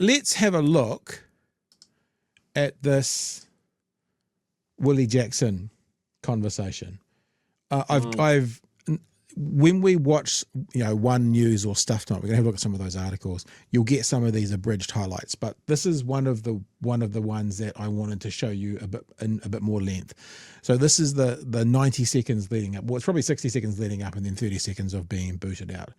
let's have a look at this Willie Jackson conversation. I've when we watch, One News or Stuff Tonight, we're gonna have a look at some of those articles. You'll get some of these abridged highlights, but this is one of the ones that I wanted to show you in a bit more length. So this is the 90 seconds leading up. Well, it's probably 60 seconds leading up, and then 30 seconds of being booted out.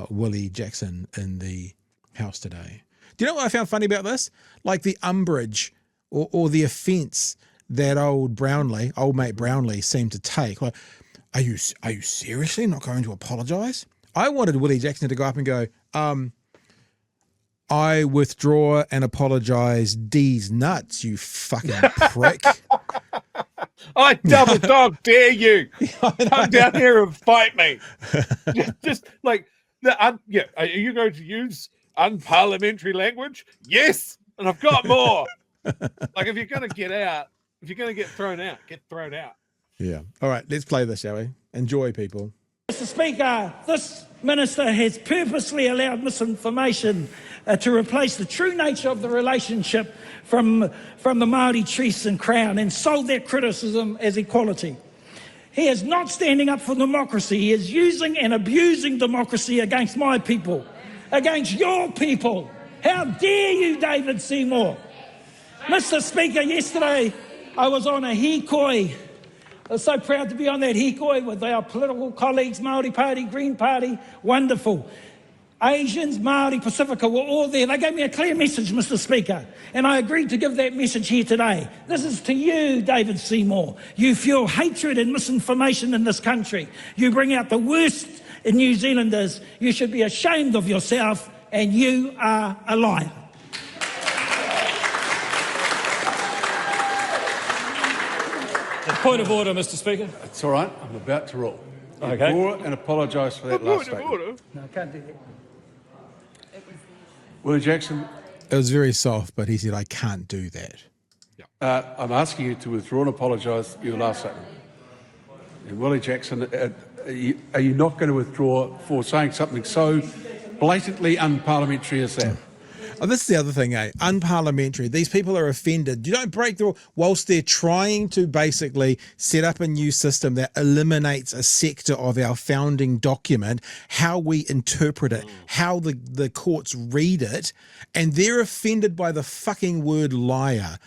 Willie Jackson in the House today. Do you know what I found funny about this? Like the umbrage or the offence that old mate Brownlee seemed to take. Like, are you seriously not going to apologise? I wanted Willie Jackson to go up and go, I withdraw and apologise, D's nuts, you fucking prick. I double dog dare you. Come down here and fight me. just like, are you going to use unparliamentary language? Yes, and I've got more. Like, if you're going to get out, if you're going to get thrown out, get thrown out. Yeah. All right, let's play this, shall we? Enjoy, people. Mr. Speaker, this minister has purposely allowed misinformation to replace the true nature of the relationship from the Māori chiefs and Crown and sold their criticism as equality. He is not standing up for democracy. He is using and abusing democracy against my people, against your people. How dare you, David Seymour? Mr. Speaker, yesterday I was on a hikoi. I was so proud to be on that hikoi with our political colleagues, Māori Party, Green Party, wonderful. Asians, Māori, Pacifica were all there. They gave me a clear message, Mr. Speaker, and I agreed to give that message here today. This is to you, David Seymour. You fuel hatred and misinformation in this country. You bring out the worst in New Zealanders. You should be ashamed of yourself, and you are a liar. Point of order, Mr. Speaker. It's all right. I'm about to rule. Okay. Withdraw and apologise for that last statement. No, I can't do that. Willie Jackson. It was very soft, but he said, I can't do that. I'm asking you to withdraw and apologise for your last statement. And Willie Jackson, are you not going to withdraw for saying something so blatantly unparliamentary as that? Oh, this is the other thing, unparliamentary. These people are offended. You don't break the rule whilst they're trying to basically set up a new system that eliminates a sector of our founding document, how we interpret it, how the courts read it, and they're offended by the fucking word liar.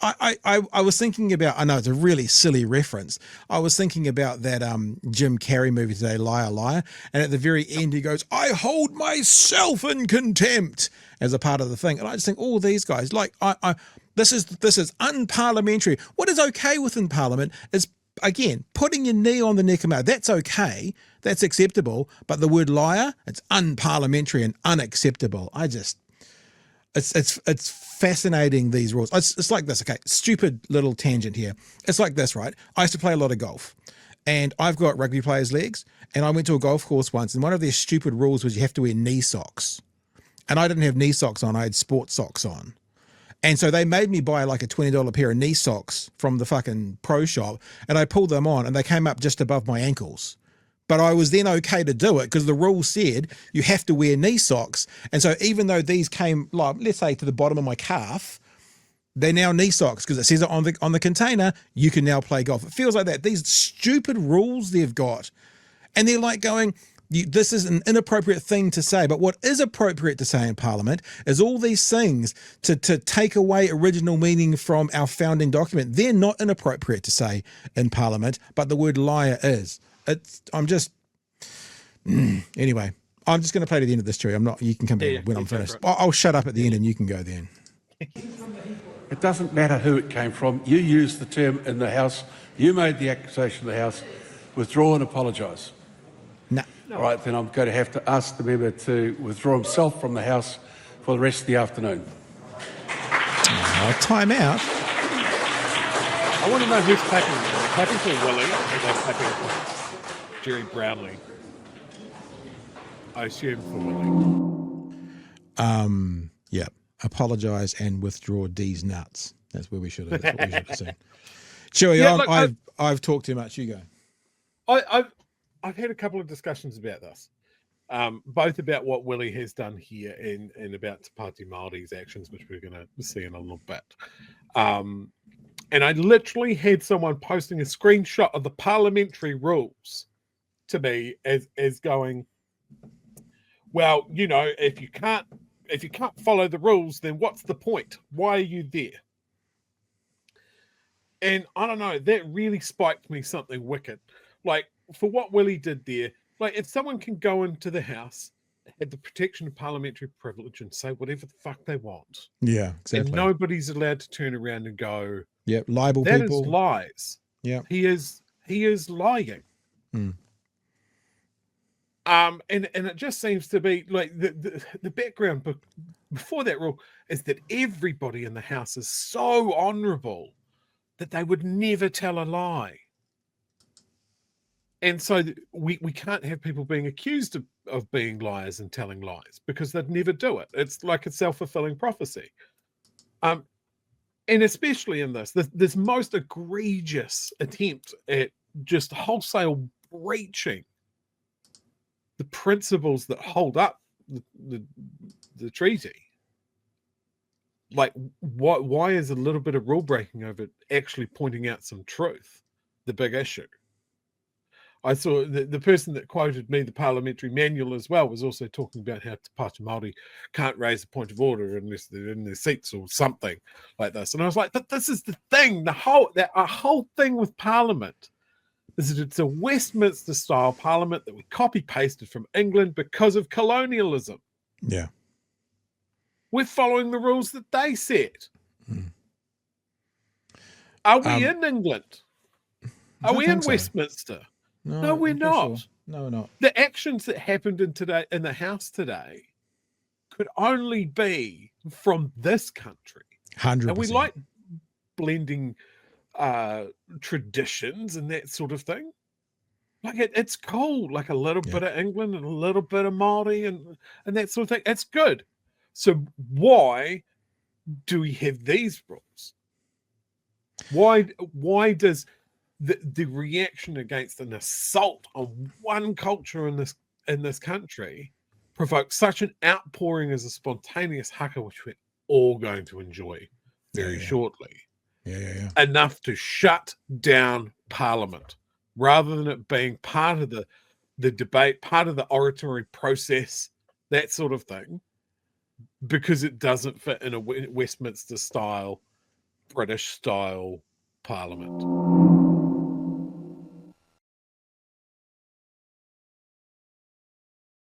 I was thinking about, I know it's a really silly reference. I was thinking about that Jim Carrey movie today, Liar, Liar. And at the very end, he goes, I hold myself in contempt as a part of the thing. And I just think, all these guys, like, this is unparliamentary. What is okay within Parliament is, again, putting your knee on the neck of mouth. That's okay. That's acceptable. But the word liar, it's unparliamentary and unacceptable. It's fascinating, these rules. It's like this, okay, stupid little tangent here. It's like this, right? I used to play a lot of golf, and I've got rugby players' legs, and I went to a golf course once, and one of their stupid rules was you have to wear knee socks. And I didn't have knee socks on, I had sports socks on. And so they made me buy like a $20 pair of knee socks from the fucking pro shop, and I pulled them on, and they came up just above my ankles. But I was then okay to do it because the rule said you have to wear knee socks. And so even though these came, like, let's say, to the bottom of my calf, they're now knee socks because it says it on the container, you can now play golf. It feels like that. These stupid rules they've got. And they're like going, this is an inappropriate thing to say. But what is appropriate to say in Parliament is all these things to take away original meaning from our founding document. They're not inappropriate to say in Parliament, but the word liar is. Anyway, I'm just going to play to the end of this, Gerry. You can come back when I'm finished. I'll shut up at the end and you can go then. It doesn't matter who it came from. You used the term in the House. You made the accusation in the House. Withdraw and apologise. No. All right, then I'm going to have to ask the member to withdraw himself from the House for the rest of the afternoon. Time out. I want to know who's clapping. Clapping for Willie, or they're clapping for Gerry Brownlee? I assume for Willie. Yeah. Apologise and withdraw D's nuts. That's where we should have. That's what we should have said. Chewy, yeah, I've talked too much. You go. I've had a couple of discussions about this. both about what Willie has done here and about Te Pāti Māori's actions, which we're going to see in a little bit. And I literally had someone posting a screenshot of the parliamentary rules to me as going, well, you know, if you can't follow the rules, then what's the point? Why are you there? And I don't know, that really spiked me something wicked. Like, for what Willie did there, like, if someone can go into the House, have the protection of parliamentary privilege and say whatever the fuck they want. Yeah, exactly. And nobody's allowed to turn around and go, yeah, libel that people. is lies. Yeah. He is lying. Mm. And it just seems to be like the background before that rule is that everybody in the House is so honourable that they would never tell a lie. And so we can't have people being accused of being liars and telling lies because they'd never do it. It's like a self-fulfilling prophecy. And especially in this most egregious attempt at just wholesale breaching the principles that hold up the treaty. Like, why is a little bit of rule breaking over actually pointing out some truth the big issue? I saw the person that quoted me the parliamentary manual as well was also talking about how Te Pāti Māori can't raise a point of order unless they're in their seats or something like this. And I was like, but this is the thing. The whole thing with Parliament is that it's a Westminster style Parliament that we copy pasted from England because of colonialism. Yeah. We're following the rules that they set. Mm. Are we in England? Are we in Westminster? No, we're not. Sure. No, we're not. The actions that happened in the House today could only be from this country. 100%. And we like blending traditions and that sort of thing. Like it's cool, like a little bit of England and a little bit of Māori and that sort of thing. It's good. So why do we have these rules? Why does the reaction against an assault on one culture in this country provoke such an outpouring as a spontaneous haka, which we're all going to enjoy very shortly? Yeah. Enough to shut down Parliament, rather than it being part of the debate, part of the oratory process, that sort of thing, because it doesn't fit in a Westminster style, British style Parliament.